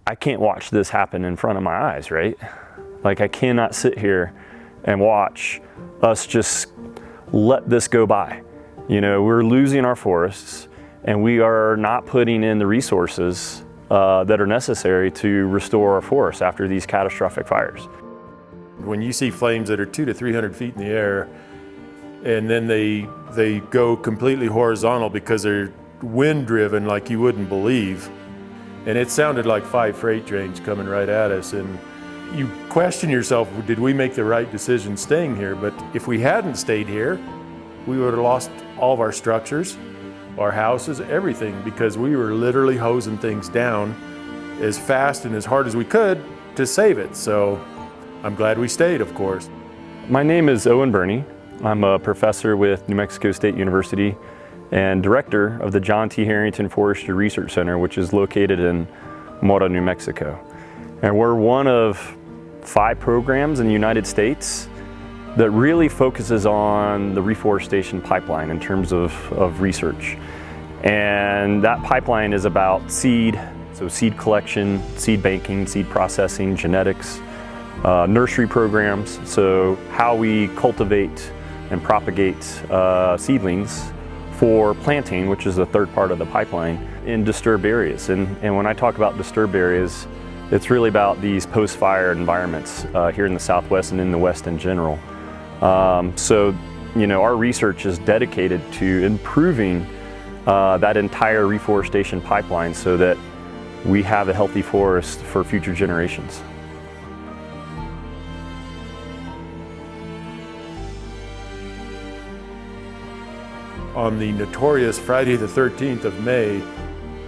I can't watch this happen in front of my eyes, right? Like, I cannot sit here and watch us just let this go by. You know, we're losing our forests and we are not putting in the resources that are necessary to restore our forests after these catastrophic fires. When you see flames that are 200 to 300 feet in the air, and then they go completely horizontal because they're wind driven like you wouldn't believe. And it sounded like 5 freight trains coming right at us. And you question yourself, did we make the right decision staying here? But if we hadn't stayed here, we would have lost all of our structures, our houses, everything, because we were literally hosing things down as fast and as hard as we could to save it. So I'm glad we stayed, of course. My name is Owen Burney. I'm a professor with New Mexico State University and director of the John T. Harrington Forestry Research Center, which is located in Mora, New Mexico. And we're one of 5 programs in the United States that really focuses on the reforestation pipeline in terms of research. And that pipeline is about seed, so seed collection, seed banking, seed processing, genetics, nursery programs, so how we cultivate and propagate seedlings for planting, which is the third part of the pipeline, in disturbed areas. And when I talk about disturbed areas, it's really about these post-fire environments here in the Southwest and in the West in general. So, you know, our research is dedicated to improving that entire reforestation pipeline so that we have a healthy forest for future generations. On the notorious Friday the 13th of May,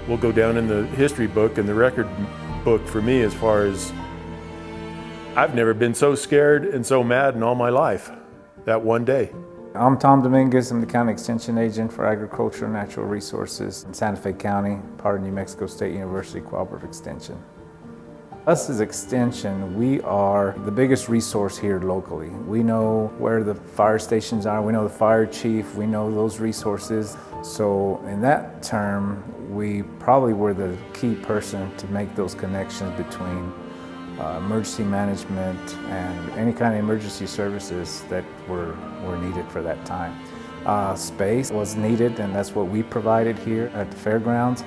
will go down in the history book and the record book for me, as far as I've never been so scared and so mad in all my life, that one day. I'm Tom Dominguez. I'm the County Extension Agent for Agriculture and Natural Resources in Santa Fe County, part of New Mexico State University Cooperative Extension. Us as Extension, we are the biggest resource here locally. We know where the fire stations are, we know the fire chief, we know those resources. So in that term, we probably were the key person to make those connections between emergency management and any kind of emergency services that were needed for that time. Space was needed, and that's what we provided here at the fairgrounds.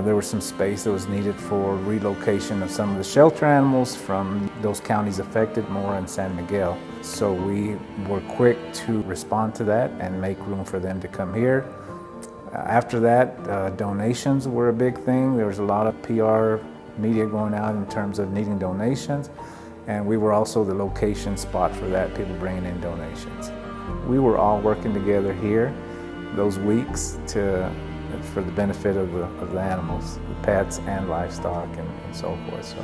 There was some space that was needed for relocation of some of the shelter animals from those counties affected, Mora and San Miguel. So we were quick to respond to that and make room for them to come here. After that, donations were a big thing. There was a lot of PR media going out in terms of needing donations, and we were also the location spot for that, people bringing in donations. We were all working together here those weeks for the benefit of the animals, the pets and livestock and so forth. So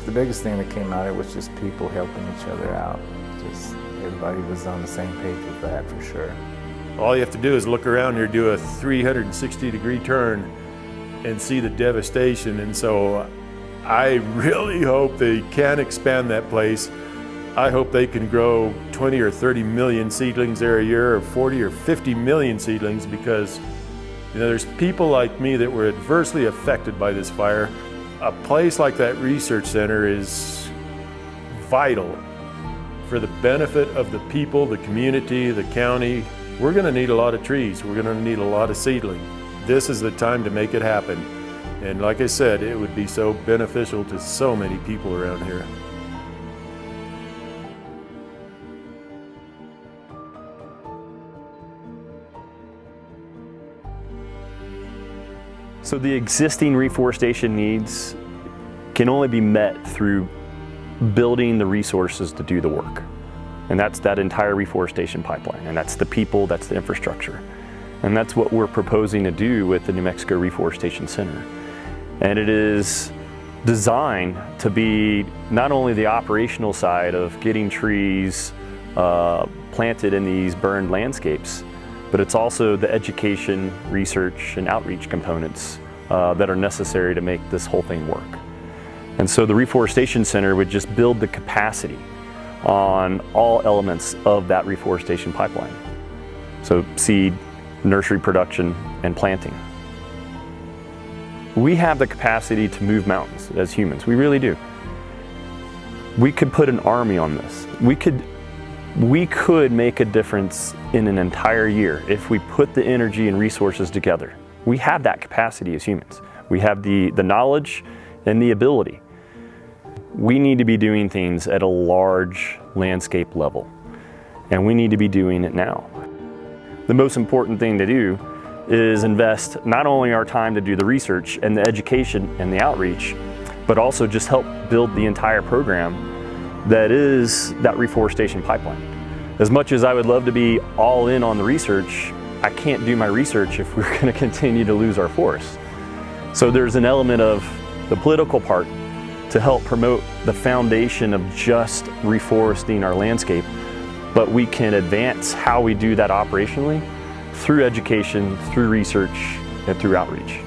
the biggest thing that came out of it was just people helping each other out. Just everybody was on the same page with that, for sure. All you have to do is look around here, do a 360-degree turn, and see the devastation. And so I really hope they can expand that place. I hope they can grow 20 or 30 million seedlings there a year, or 40 or 50 million seedlings, because you know, there's people like me that were adversely affected by this fire. A place like that research center is vital for the benefit of the people, the community, the county. We're gonna need a lot of trees. We're gonna need a lot of seedling. This is the time to make it happen. And like I said, it would be so beneficial to so many people around here. So the existing reforestation needs can only be met through building the resources to do the work. And that's that entire reforestation pipeline. And that's the people, that's the infrastructure. And that's what we're proposing to do with the New Mexico Reforestation Center. And it is designed to be not only the operational side of getting trees planted in these burned landscapes, but it's also the education, research, and outreach components that are necessary to make this whole thing work. And so the Reforestation Center would just build the capacity on all elements of that reforestation pipeline. So seed, nursery production, and planting. We have the capacity to move mountains as humans, we really do. We could put an army on this. We could make a difference in an entire year if we put the energy and resources together. We have that capacity as humans. We have the knowledge and the ability. We need to be doing things at a large landscape level, and we need to be doing it now. The most important thing to do is invest not only our time to do the research and the education and the outreach, but also just help build the entire program that is that reforestation pipeline. As much as I would love to be all in on the research, I can't do my research if we're going to continue to lose our forests. So there's an element of the political part to help promote the foundation of just reforesting our landscape, but we can advance how we do that operationally through education, through research, and through outreach.